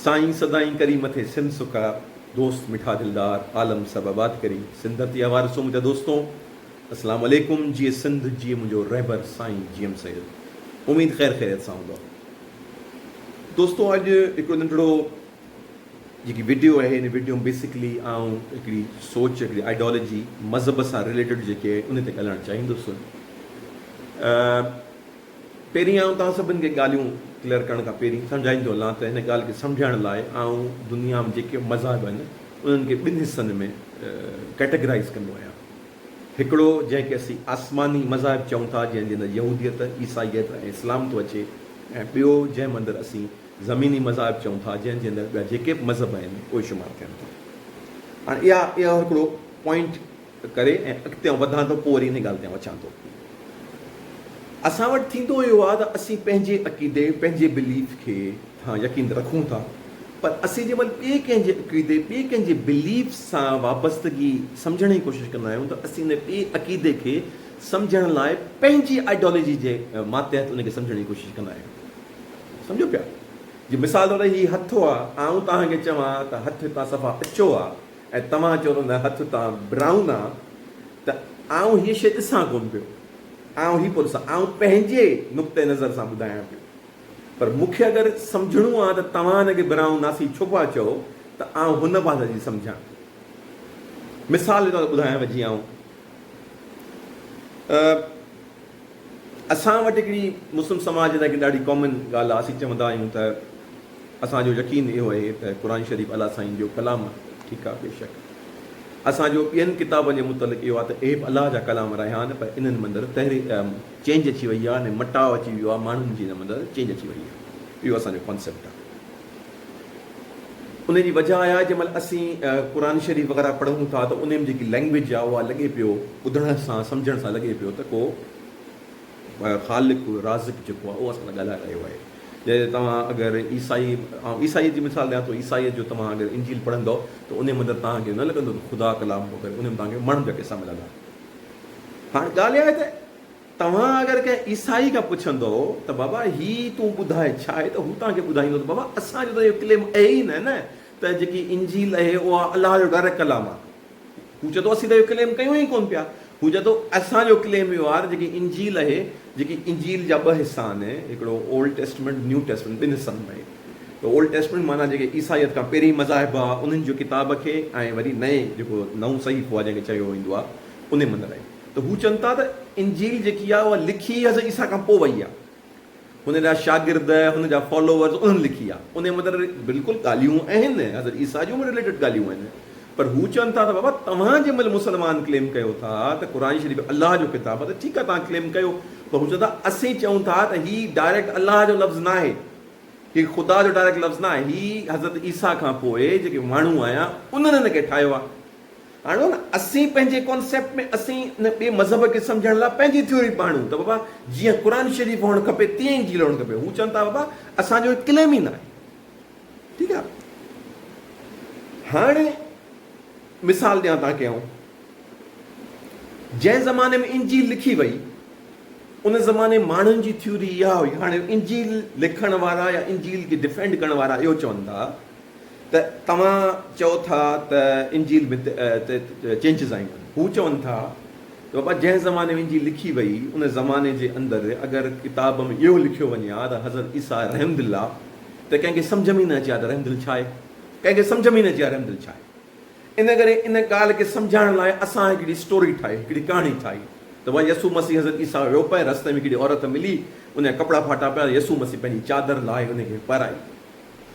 साईं सदाईं करी मथे सिंध सुका, दोस्त मिठा दिलदार आलम सब आबाद करी। सिंधती वारसो मुंहिंजा दोस्तों, अस्सलाम वालेकुम। जीअं सिंध जीअं मुंहिंजो रहबर साईं जीएम सैयद, उम्मीद ख़ैर ख़ैरियत सां हूंदो। दोस्तों, अॼु हिकिड़ो नंढिड़ो जेकी वीडियो आहे, हिन वीडियो में बेसिकली आउं हिकिड़ी सोच, हिकिड़ी आइडियोलॉजी मज़हब सां रिलेटेड जेके उन ते ॻाल्हाइणु चाहींदुसि। पहिरीं आउं तव्हां सभिनि खे ॻाल्हियूं क्लियर करण खां पहिरीं सम्झाईंदो हलां त हिन ॻाल्हि खे सम्झण लाइ आउं दुनिया में जेके मज़हब आहिनि उन्हनि खे ॿिनि हिसनि में कैटेगराइज़ कंदो आहियां। हिकिड़ो जंहिंखे असीं आसमानी मज़हब चऊं था, जंहिंजे अंदरि यहूदियत, ईसाईयत ऐं इस्लाम थो अचे, ऐं ॿियो जंहिं मंदरु असीं ज़मीनी मज़हब चऊं था, जंहिंजे अंदरि ॿिया जेके बि मज़हब आहिनि उहे शुमारु थियनि था। हाणे इहा हिकिड़ो पॉइंट करे ऐं अॻिते वधां थो, पोइ वरी हिन ॻाल्हि ते अचां थो। असां वटि थींदो इहो आहे त असीं पंहिंजे अक़ीदे, पंहिंजे बिलीफ खे यकीन रखूं था, पर असीं जंहिं महिल ॿिए कंहिंजे अक़ीदे, ॿिए कंहिंजे बिलीफ सां वाबस्तगी सम्झण जी कोशिशि कंदा आहियूं त असीं हिन ॿिए अक़ीदे खे सम्झण लाइ पंहिंजी आइडियोलॉजी जे मातहत उनखे सम्झण जी कोशिशि कंदा आहियूं। सम्झो पिया? जीअं मिसाल तौरु हीउ हथु आहे, आउं तव्हांखे चवां त हथु हितां सफ़ा अछो आहे ऐं तव्हां चओ त हथु हितां ब्राउन आहे, त आउं हीअ शइ ॾिसां कोन पियो, आउं हीअ पियो ॾिसां, आउं पंहिंजे नुक़्ते नज़र सां ॿुधायां पियो। पर मूंखे अगरि सम्झणो आहे त तव्हां हिनखे ब्राउन नासी छो पिया चओ, त आउं हुन पासे जी सम्झां। मिसाल जे तौरु ते ॿुधायांव, जीअं आउं असां वटि हिकिड़ी मुस्लिम समाज लाइ ॾाढी कॉमन ॻाल्हि आहे। असीं चवंदा आहियूं त असांजो यकीन इहो आहे त क़ुर शरीफ़ अलाह साईं जो कलाम आहे। ठीकु आहे, बेशक असांजो ॿियनि किताबनि जे मुतलिक़ इहो आहे त इहे बि अलाह जा कलाम रहिया आहिनि, पर इन्हनि मंदरु चेंज अची वई आहे ऐं मटाव अची वियो आहे, माण्हुनि जी हिन मंदरु चेंज अची वई आहे। इहो असांजो कॉन्सेप्ट आहे। उनजी वजह आहे जंहिं महिल असीं क़ुर शरीफ़ वग़ैरह पढ़ूं था त उन में जेकी लैंग्वेज आहे उहा लॻे पियो, ॿुधण सां सम्झण सां लॻे पियो त को ख़ालिक़ राज़िक़ जेको आहे उहो असां सां ॻाल्हाए रहियो आहे। जंहिं तव्हां अगरि ईसाई जी मिसाल ॾियां थो, ईसाईअ जो तव्हां अगरि इंजील पढ़ंदव त उन मंदरु तव्हांखे न लॻंदो त ख़ुदा कलाम पियो करे, उन में तव्हांखे मण जा किसा मिलंदा। हाणे ॻाल्हि आहे त तव्हां अगरि कंहिं ईसाई खां पुछंदो त बाबा हीअ तूं ॿुधाए छा आहे, त हू तव्हांखे ॿुधाईंदो त बाबा असांजो त इहो क्लेम आहे ई न त जेकी इंजील आहे उहा अलाह जो डायरेक्ट कलाम आहे। हू चए थो असीं त इहो क्लेम कयूं ई कोन पिया। हू चए थो असांजो क्लेम इहो आहे जेकी इंजील आहे, जेकी इंजील जा ॿ हिसा आहिनि, हिकिड़ो ओल्ड टेस्टमेंट, न्यू टेस्टमेंट, ॿिनि हिसनि में। त ओल्ड टेस्टमेंट माना जेके ईसाईयत खां पहिरीं मज़ाहिब आहे उन्हनि जो किताब खे, ऐं वरी नए जेको नओं सहीफ़ो आहे जंहिंखे चयो वेंदो आहे, उन मंदरु आहे। त हू चवनि था त इंजील जेकी आहे उहा लिखी हज़रत ईसा खां पोइ वई आहे। हुन जा शागिर्द, हुन जा फॉलोवर्स उन्हनि लिखी आहे। उन मंदरु बिल्कुलु ॻाल्हियूं आहिनि हज़रत ईसा जूं रिलेटेड ॻाल्हियूं आहिनि, पर हू चवनि था त बाबा तव्हां जंहिं महिल मुस्लमान क्लेम कयो था त क़ुर शरीफ़ अलाह जो किताब आहे, त ठीकु आहे तव्हां क्लेम कयो, पर हू चवंदा असीं चऊं था त हीउ डायरेक्ट अलाह जो लफ़्ज़ न आहे, हीउ ख़ुदा जो डायरेक्ट लफ़्ज़ न आहे, हीउ हज़रत ईसा खां पोइ जेके माण्हू आया उन्हनि हिनखे ठाहियो आहे। हाणे न असीं पंहिंजे कॉन्सेप्ट में असीं हिन ॿिए मज़हब खे सम्झण लाइ पंहिंजी थ्योरी पाणूं त बाबा जीअं क़ुर शरीफ़ हुअणु खपे तीअं ई इंजील हुअणु खपे। हू चवनि था बाबा असांजो क्लेम ई न आहे। ठीकु आहे, हाणे मिसाल ॾियां तव्हांखे, आऊं जंहिं ज़माने में इंजील लिखी वई उन ज़माने माण्हुनि जी थ्योरी इहा हुई। हाणे इंजील लिखण वारा या इंजील खे डिफेंड करण वारा इहो चवनि था त तव्हां चओ था त इंजील में चेंजिस आहियूं। हू चवनि था त बाबा जंहिं ज़माने में इंजील लिखी वई उन ज़माने जे अंदरि अगरि किताब में इहो लिखियो वञे हा त हज़रत ईसा रहमदिल आहे, त कंहिंखे सम्झ में न अचे हा त रहमदिल छा आहे, कंहिंखे सम्झ में न अचे हा रहमदिल छा आहे। इन करे इन ॻाल्हि खे सम्झाइण लाइ असां हिकिड़ी स्टोरी ठाही, हिकिड़ी कहाणी ठाही त भई यसू मसीह हज़रत ईसा वियो पिए, रस्ते में हिकिड़ी औरत मिली, उनजा कपिड़ा फाटा पिया, यसू मसीह पंहिंजी चादर लाहे उनखे पाराई।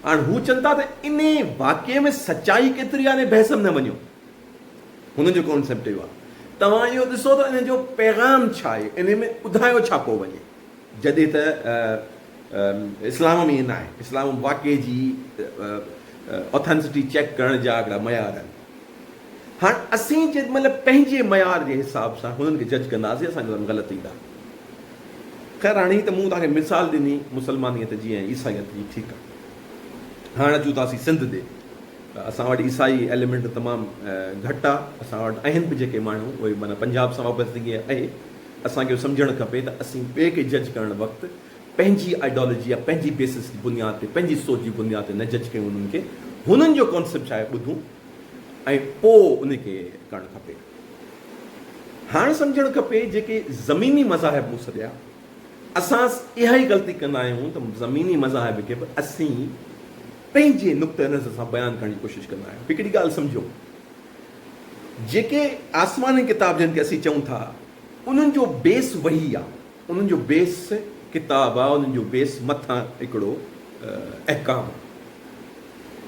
हाणे हू चवनि था त इन वाक़िए में सचाई केतिरी आहे, बहस में न वञो। हुननि जो कॉन्सेप्ट इहो आहे, तव्हां इहो ॾिसो त इन जो पैगाम छा आहे, इन में ॿुधायो छा पोइ वञे, जॾहिं त इस्लाम में ईअं न आहे। इस्लाम वाक़िए जी ऑथेंसिटी चेक करण जा हिकिड़ा मयार आहिनि। हाणे असीं जेॾी महिल पंहिंजे मयार जे हिसाब सां हुननि खे जज कंदासीं, असांजो ग़लति ईंदा। ख़ैर हाणे त मूं तव्हांखे मिसाल ॾिनी मुस्लमानियत जी ऐं ईसाईयत जी। ठीकु आहे, हाणे अचूं था असीं सिंध ते। असां वटि ईसाई एलिमेंट तमामु घटि आहे। असां वटि आहिनि बि जेके माण्हू, उहे माना पंजाब सां वाबस्तगी आहे। असांखे सम्झणु खपे त असीं ॿिए खे जज करणु वक़्तु पंहिंजी आइडियोलॉजी या पंहिंजी बेसिस जी बुनियाद ते पंहिंजी सोच जी बुनियाद ते न जज कयूं उन्हनि खे, हुननि जो कॉन्सेप्ट छा आहे ॿुधूं ऐं पोइ उनखे करणु खपे। हाणे सम्झणु खपे जेके ज़मीनी मज़ाहिब मूं सॼा, असां इहा ई ग़लती कंदा आहियूं त ज़मीनी मज़ाहिब खे बि असीं पंहिंजे नुक़्ते नज़र सां बयानु करण जी कोशिशि कंदा आहियूं। हिकिड़ी ॻाल्हि सम्झो, जेके आसमानी किताब जिन खे असीं चऊं था उन्हनि जो बेस वही आहे, उन्हनि जो बेस किताब आहे, उन्हनि जो बेस मथां हिकिड़ो अहकाम।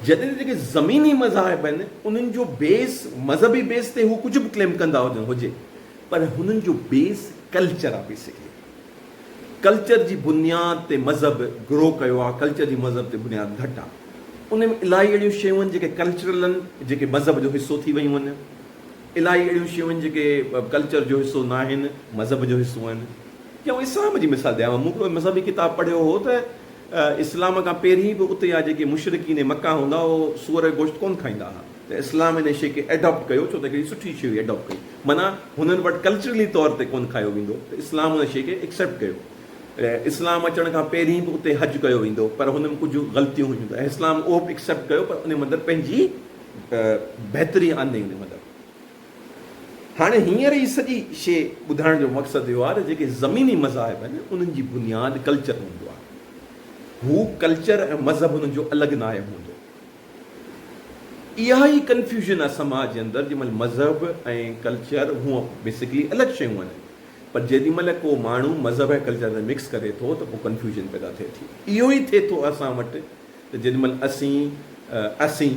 जॾहिं जेके ज़मीनी मज़ाहिब आहिनि उन्हनि जो बेस मज़हबी बेस ते हू कुझु बि क्लेम कंदा हुजे, पर हुननि जो बेस कल्चर आहे। बेसिकली कल्चर जी बुनियाद ते मज़हब ग्रो कयो आहे, कल्चर जी मज़हब ते बुनियाद घटि आहे। उन में इलाही अहिड़ियूं शयूं आहिनि जेके कल्चरल आहिनि, जेके मज़हब जो हिसो थी वियूं आहिनि। इलाही अहिड़ियूं शयूं आहिनि जेके कल्चर जो हिसो न आहिनि, मज़हब जो हिसो आहिनि। या इस्लाम जी मिसाल ॾियां, मूं हिकिड़ो मज़हबी किताब पढ़ियो हो त इस्लाम खां पहिरीं बि उते जा जेके मुशरिकीन मक्का हूंदा उहो सूअर जो गोश्त कोन खाईंदा हुआ, त इस्लाम इन शइ खे एडॉप्ट कयो, छो त हिकिड़ी सुठी शइ हुई एडॉप्ट कई, माना हुननि वटि कल्चरली तौर ते कोन खायो वेंदो, त इस्लाम उन शइ खे एक्सेप्ट कयो। इस्लाम अचण खां पहिरीं बि उते हज कयो वेंदो, पर हुन में कुझु ग़लतियूं हुयूं, त इस्लाम उहो बि एक्सेप्ट कयो, पर उन मंदरु पंहिंजी बहितरी आंदई उन मंदरु। हाणे हींअर ई सॼी शइ ॿुधाइण जो मक़सदु इहो आहे त जेके ज़मीनी मज़ाहिब आहिनि उन्हनि जी बुनियाद कल्चर हूंदो आहे। हू कल्चर ऐं मज़हब हुननि जो अलॻि न आहे हूंदो। इहा ई कंफ्यूजन आहे समाज जे अंदरि, जंहिंमहिल मज़हब ऐं कल्चर हूअं बेसिकली अलॻि शयूं आहिनि, पर जेॾीमहिल को माण्हू मज़हब ऐं कल्चर में मिक्स करे थो त पोइ कंफ्यूजन पैदा थिए थी। इहो ई थिए थो असां वटि त जेॾीमहिल असीं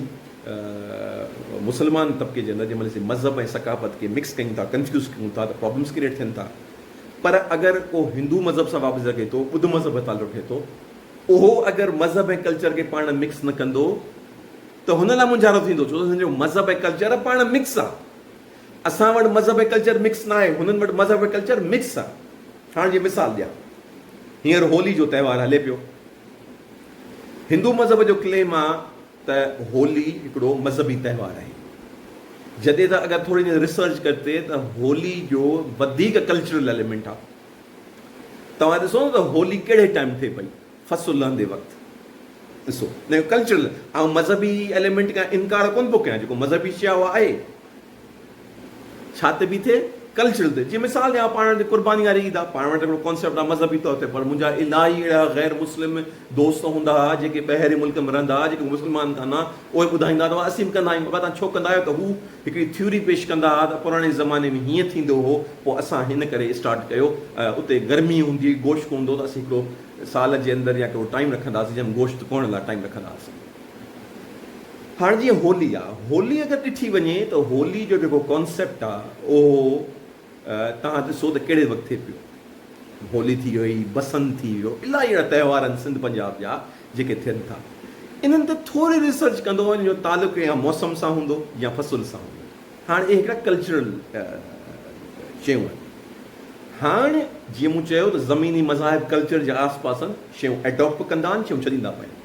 मुस्लमान तबिके जे अंदरि जेॾीमहिल असीं मज़हब ऐं सकाफ़त खे मिक्स कयूं था, कंफ्यूज़ कयूं था, त प्रॉब्लम्स क्रिएट थियनि था। पर अगरि को हिंदू मज़हब सां वापसि रखे थो, ॿुध मज़हब ताल रखे थो, उहो अगरि मज़हब ऐं कल्चर खे पाण मिक्स न कंदो त हुन लाइ मुंझारो थींदो, छो त हुनजो मज़हब ऐं कल्चर पाण मिक्स आहे। असां वटि मज़हब ऐं कल्चर मिक्स न आहे, हुननि वटि मज़हब ऐं कल्चर मिक्स आहे। हाणे जी मिसाल ॾियां, हींअर होली जो त्योहारु हले पियो। हिंदू मज़हब जो क्लेम आहे त होली हिकिड़ो मज़हबी त्योहारु आहे, जॾहिं त अगरि थोरी रिसर्च करते त होली जो वधीक कल्चरल एलिमेंट आहे। तव्हां ॾिसो न त होली कहिड़े टाइम थिए पई, फसल लहंदे वक़्तु। ॾिसो न कल्चरल ऐं मज़हबी एलिमेंट खां इनकार कोन पियो कयां, जेको मज़हबी शइ उहा आहे, छा ते बि थिए कल्चरल ते। जीअं मिसाल ॾियां, पाण वटि क़ुर्बानी वारी ईद आहे, पाण वटि हिकिड़ो कॉन्सेप्ट आहे मज़हबी तौर ते, पर मुंहिंजा इलाही अहिड़ा गैर मुस्लिम दोस्त हूंदा हुआ जेके ॿाहिरि मुल्क में रहंदा हुआ, जेके मुस्लमान कान हुआ, उहे ॿुधाईंदा हुआ असीं बि कंदा आहियूं। तव्हां छो कंदा आहियो? त हू हिकिड़ी थ्योरी पेश कंदा हुआ त पुराणे ज़माने में हीअं थींदो हो, पोइ असां हिन करे स्टार्ट कयो। उते गर्मी हूंदी, गोश्त हूंदो, त असीं हिकिड़ो साल जे अंदरि या हिकिड़ो टाइम रखंदासीं जंहिंमें गोश्त कोण लाइ टाइम रखंदासीं। हाणे जीअं होली आहे, होली अगरि ॾिठी वञे त होली जो जेको कॉन्सेप्ट आहे उहो तव्हां ॾिसो त कहिड़े वक़्तु थिए पियो। होली थी वई, बसंत थी वियो, इलाही अहिड़ा त्योहार आहिनि सिंध पंजाब जा जेके थियनि था। इन्हनि ते थोरी रिसर्च कंदो वञे, जो तालुक़ु या मौसम सां हूंदो या फसल सां हूंदो। हाणे इहे हिकिड़ा कल्चरल शयूं आहिनि। हाणे जीअं मूं चयो त ज़मीनी मज़ाहिब कल्चर जे आस पास शयूं एडॉप्ट कंदा आहिनि, शयूं छॾींदा पिया आहिनि।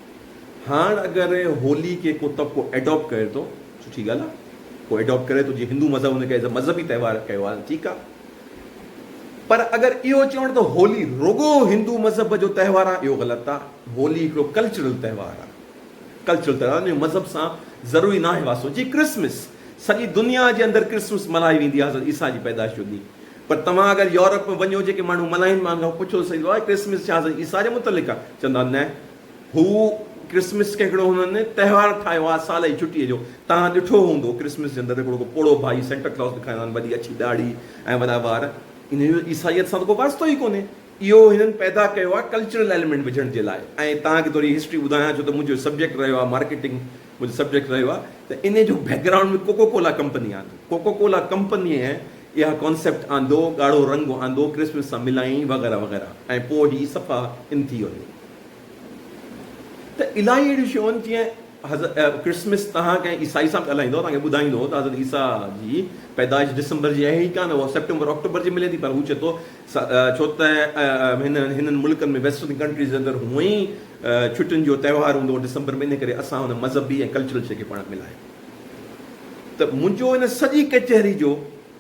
हाणे अगरि होली खे को तबिको एडॉप्ट करे थो, सुठी ॻाल्हि आहे। को एडॉप्ट करे थो, जीअं हिंदू मज़हब हुनखे एज़ अ मज़हबी त्योहार कयो आहे, ठीकु आहे। पर अगरि इहो चवणु त होली रुगो हिंदू मज़हब जो त्योहार आहे, इहो ग़लति आहे। होली हिकिड़ो कल्चरल त्योहार आहे, कल्चरल त्योहार मज़हब सां ज़रूरी न आहे वास्तो। जीअं क्रिसमस, सॼी दुनिया जे अंदरि क्रिसमस मल्हाई वेंदी आहे हज़रत ईसा जी पैदाइश जो ॾींहुं। पर तव्हां अगरि यूरोप में वञो, जेके माण्हू मल्हाइनि, माण्हुनि खां पुछो सही आहे क्रिसमस छा हज़रत ईसा जे मुतलिक़ आहे? चवंदा न, हू क्रिसमस खे हिकिड़ो हुननि त्योहारु ठाहियो आहे साल जी छुटीअ जो। तव्हां ॾिठो हूंदो क्रिसमस जे अंदरि हिकिड़ो पोड़ो भाई सेंटा क्लॉस ॾेखारींदा आहिनि, वॾी अछी दाढ़ी ऐं वॾा वार। इन जो ईसाईयत सां त को वास्तो ई कोन्हे। इहो हिननि पैदा कयो आहे कल्चरल एलिमेंट विझण जे लाइ। ऐं तव्हांखे थोरी हिस्ट्री ॿुधायां, छो त मुंहिंजो सब्जेक्ट रहियो आहे मार्केटिंग, मुंहिंजो सब्जेक्ट रहियो आहे, त इन जो बैकग्राउंड में कोको कोला कंपनी आहे। कोको कोला कंपनीअ इहा कॉन्सेप्ट आंदो, ॻाढ़ो रंग आंदो, क्रिसमस सां मिलाई वग़ैरह वग़ैरह, ऐं पोइ ही सफ़ा इन थी वञे। त इलाही अहिड़ियूं शयूं आहिनि, जीअं क्रिसमस तव्हां कंहिं ईसाई सां ॻाल्हाईंदो, तव्हांखे ॿुधाईंदो त हज़रत ईसा जी पैदाइश दिसंबर जी आहे ई कान, उहा सेप्टेंबर अक्टूबर जी मिले थी। पर हू चए थो छो त हिननि मुल्कनि में वेस्टर्न कंट्रीज़ जे अंदरि हूअं ई छुटियुनि जो त्योहार हूंदो दिसंबर में, इन करे असां हुन मज़हबी ऐं कल्चरल शइ खे पाण मिलायूं। त मुंहिंजो हिन सॼी कचहरी जो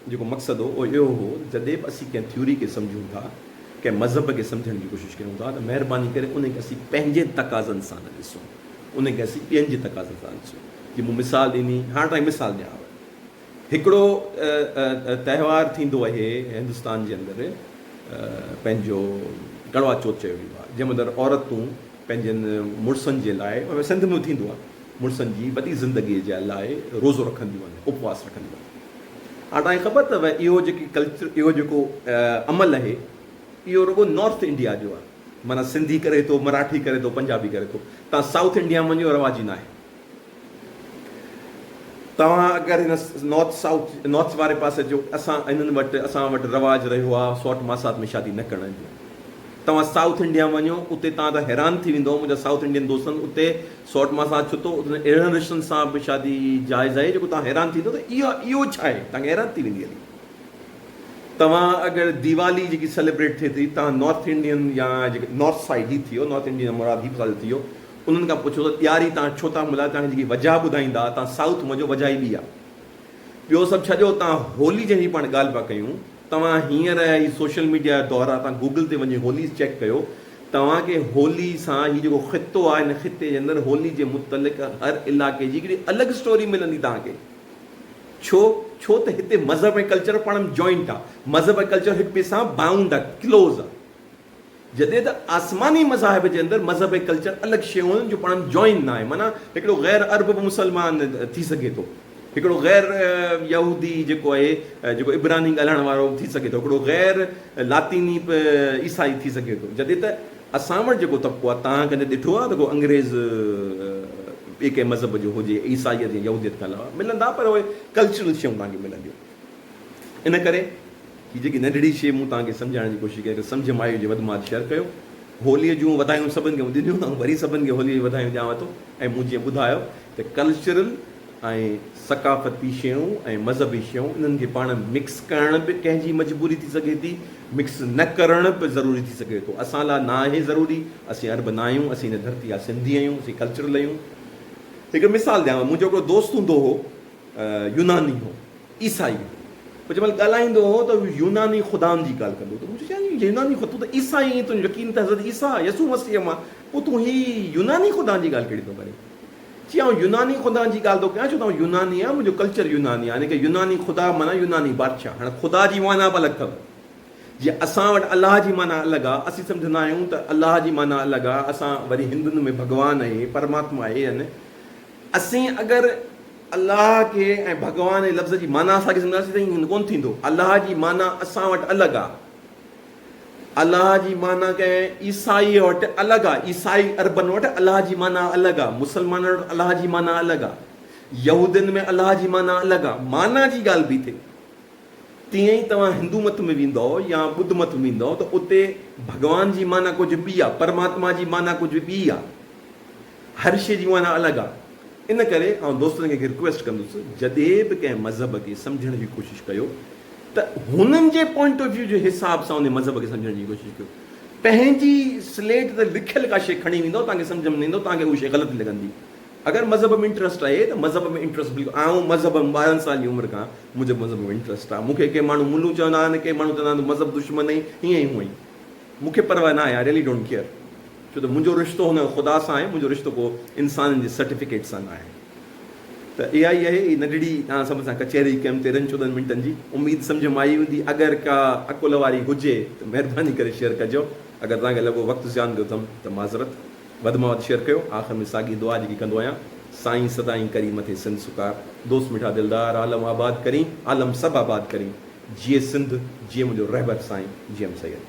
जेको मक़सदु हो उहो इहो हो, जॾहिं बि असीं कंहिं थ्योरी खे सम्झूं था कंहिं मज़हब खे सम्झण जी कोशिशि कयूं था त महिरबानी करे उनखे असीं पंहिंजे तक़ाज़नि सां न ॾिसूं, उनखे असीं ॿियनि जे तक़ाज़नि सां ॾिसूं। जीअं मूं मिसाल ॾिनी, हाणे ताईं मिसाल ॾियां, हिकिड़ो त्योहारु थींदो आहे हिंदुस्तान जे अंदरि, पंहिंजो करवा चौथ चयो वेंदो आहे, जंहिं महिल औरतूं पंहिंजनि मुड़ुसनि जे लाइ, सिंध में थींदो आहे, मुड़ुसनि जी वॾी ज़िंदगीअ जे लाइ रोज़ो रखंदियूं आहिनि, उपवास रखंदियूं आहिनि। हाणे तव्हांखे ख़बर अथव इहो जेकी कल्चर, इहो जेको अमल आहे, इहो रुॻो नॉर्थ इंडिया जो आहे, माना सिंधी करे थो, मराठी करे थो, पंजाबी करे थो। तव्हां साउथ इंडिया में वञो, रवाजी न आहे। तव्हां अगरि हिन नॉर्थ वारे पासे जो असां वटि रवाजु रहियो आहे सौट मासात में शादी न करण जो। तव्हां साउथ इंडिया वञो, उते तव्हां त हैरान थी वेंदो, मुंहिंजा साउथ इंडियन दोस्तनि, उते सौट मासात छो थो, अहिड़नि रिश्तनि सां बि शादी जाइज़ आहे जेको तव्हां हैरान थींदो त इहो छा आहे, तव्हांखे हैरान थी वेंदी हली। तव्हां अगरि दिवाली जेकी सेलिब्रेट थिए थी, तव्हां नॉर्थ इंडियन या जेके नॉर्थ साइड ई थी वियो, नॉर्थ इंडियन मुराद ही साल थी वियो, उन्हनि खां पुछो त ॾियारी तव्हां छो था मिला, तव्हांखे जेकी वजह ॿुधाईंदा, तव्हां साउथ वञो, वजह ई ॿी आहे। ॿियो सभु छॾियो, तव्हां होली जंहिंजी पाण ॻाल्हि पिया कयूं, तव्हां हींअर ही सोशल मीडिया जो दौरु आहे, तव्हां गूगल ते वञी होली चेक कयो, तव्हांखे होली सां हीउ जेको ख़ितो आहे, हिन ख़िते जे अंदरि होली जे मुतलिक़ हर इलाइक़े जी हिकिड़ी अलॻि स्टोरी मिलंदी तव्हांखे। छो त हिते मज़हब ऐं कल्चर पाण में जॉइंट आहे, मज़हब ऐं कल्चर हिक ॿिए सां बाउंड आहे, क्लोज़ आहे। जॾहिं त आसमानी मज़ाहिब जे अंदरि मज़हब ऐं कल्चर अलॻि शयूं आहिनि जो पाण में जॉइन न आहे। माना हिकिड़ो ग़ैर अरब मुसलमान थी सघे थो, हिकिड़ो ग़ैर यहूदी जेको आहे, जेको इब्रानी ॻाल्हाइण वारो थी सघे थो, हिकिड़ो ग़ैर लातीनी ईसाई थी सघे थो। जॾहिं त असां वटि जेको तबिको आहे, तव्हां कॾहिं ॾिठो आहे त को अंग्रेज़ ॿिए कंहिं मज़हब जो हुजे, ईसाईअ या यहूदियत खां अलावा मिलंदा, पर उहे कल्चरल शयूं तव्हांखे मिलंदियूं। इन करे हीअ जेकी नंढड़ी शइ मूं तव्हांखे सम्झाइण जी कोशिशि कई, सम्झ में आई हुजे वधि मां शेयर कयो। होलीअ जूं वधायूं सभिनि खे ॾिनियूं, ऐं वरी सभिनि खे होलीअ जी वधायूं ॾियां थो। ऐं मूं जीअं ॿुधायो त कल्चरल ऐं सकाफ़ती शयूं ऐं मज़हबी शयूं, इन्हनि खे पाण मिक्स करण बि कंहिंजी मजबूरी थी सघे थी, मिक्स न करण बि ज़रूरी थी सघे थो। असां लाइ न आहे ज़रूरी, असीं अरब न आहियूं, असीं हिन धरती जा सिंधी आहियूं, असीं कल्चरल आहियूं। हिकु मिसाल ॾियांव, मुंहिंजो हिकिड़ो दोस्त हूंदो हो, यूनानी हो, ईसाई हो। पोइ जंहिं महिल ॻाल्हाईंदो हो त यूनानी ख़ुदानि जी ॻाल्हि कंदो, त मूंखे चयां यूनानी ख़ुदा, तूं त ईसाई आहीं, तुंहिंजो यकीन त हज़रत ईसा यसू मसीह मां, पोइ तूं हीअ यूनानी ख़ुदा जी ॻाल्हि कहिड़ी थो करे? चई आउं यूनानी ख़ुदा जी ॻाल्हि थो कयां, छो त आउं यूनानी आहे, मुंहिंजो कल्चर यूनानी आहे, यानी की यूनानी ख़ुदा माना यूनानी बादशाह। हाणे ख़ुदा जी माना बि अलॻि अथव। जीअं असां वटि अलाह जी माना अलॻि आहे, असीं सम्झंदा आहियूं त अलाह जी माना अलॻि आहे, असां वरी हिंदुनि में भॻवानु आहे, परमात्मा आहे। यानी असीं अगरि अलाह खे ऐं भॻवान जे लफ़्ज़ जी माना असांखे सम्झंदासीं त ईअं कोन्ह थींदो। अलाह जी माना असां वटि अलॻि आहे, अलाह जी माना कंहिं ईसाई वटि अलॻि आहे, ईसाई अरबनि वटि अलाह जी माना अलॻि आहे, मुस्लमान वटि अलाह जी माना अलॻि आहे, यहूदियुनि में अलाह जी माना अलॻि आहे। माना जी ॻाल्हि बि थिए। तीअं ई तव्हां हिंदू मत में वेंदव या ॿुध मत में वेंदव त उते भॻवान जी माना कुझु ॿी आहे, परमात्मा जी माना कुझु ॿी आहे, हर शइ जी माना अलॻि आहे। इन करे आउं दोस्तनि खे रिक्वेस्ट कंदुसि, जॾहिं बि कंहिं मज़हब खे सम्झण जी कोशिशि कयो त हुननि जे पॉइंट ऑफ व्यू जे हिसाब सां उन मज़हब खे सम्झण जी कोशिशि कयो। पंहिंजी स्लेट ते लिखियलु का शइ खणी वेंदो, तव्हांखे सम्झ में न ईंदो, तव्हांखे उहा शइ ग़लति लॻंदी। अगरि मज़हब में इंट्रस्ट आहे त मज़हब में इंट्रस्ट बिल्कुलु, आउं मज़हब 12 साल जी उमिरि खां मुंहिंजो मज़हब में इंट्रस्ट आहे। मूंखे कंहिं माण्हू मुल्लू चवंदा आहिनि, कंहिं माण्हू चवंदा आहिनि मज़हब दुश्मन आई, हीअं ई हूअं ई मूंखे परवाह न आहे, आई रियली डोंट केयर, छो त मुंहिंजो रिश्तो हुन ख़ुदा सां आहे, मुंहिंजो रिश्तो को इंसाननि जे सर्टिफिकेट सां न आहे। त इहा ई आहे नंढड़ी तव्हां सभ सां कचहरी कयमि 13-14 मिंटनि जी, उमेदु सम्झ में आई हूंदी। अगरि का अकुल वारी हुजे त महिरबानी करे शेयर कजो। अगरि तव्हांखे लॻो वक़्तु ज़्यान कयो अथमि त माज़रत, वधि मां वधि शेयर कयो। आख़िर में साॻी दुआ जेकी कंदो आहियां, साईं सदाईं करी मथे सिंध सुकार, दोस्त मिठा दिलदार, आलम आबाद करी, आलम सभु आबाद करी, जिए सिंध, जिए मुंहिंजो रहबर साईं, जी एम सैयद।